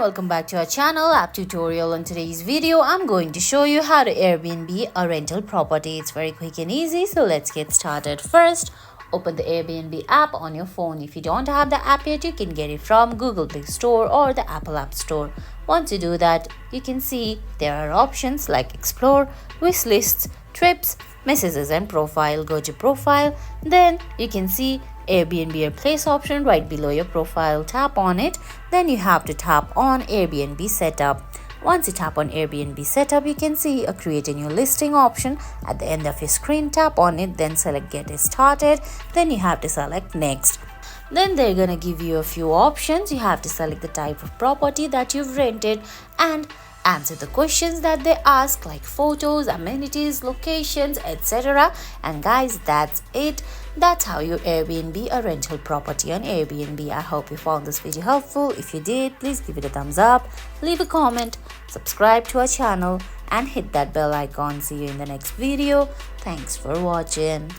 welcome back to our channel app tutorial. In today's video I'm going to show you how to Airbnb a rental property. It's very quick and easy, so let's get started. First, open the Airbnb app on your phone. If you don't have the app yet, you can get it from Google Play Store or the Apple App Store. Once you do that, you can see there are options like explore, wish lists, trips, messages and profile. Go to profile, then you can see Airbnb or place option right below your profile. Tap on it, then you have to tap on Airbnb setup. Once you tap on Airbnb setup, you can see a create a new listing option at the end of your screen. Tap on it, then select get it started, then you have to select next. Then they're gonna give you a few options. You have to select the type of property that you've rented and answer the questions that they ask, like photos, amenities, locations, etc. And guys, that's it. That's how you Airbnb a rental property on Airbnb. I hope you found this video helpful. If you did, please give it a thumbs up, leave a comment, subscribe to our channel and hit that bell icon. See you in the next video. Thanks for watching.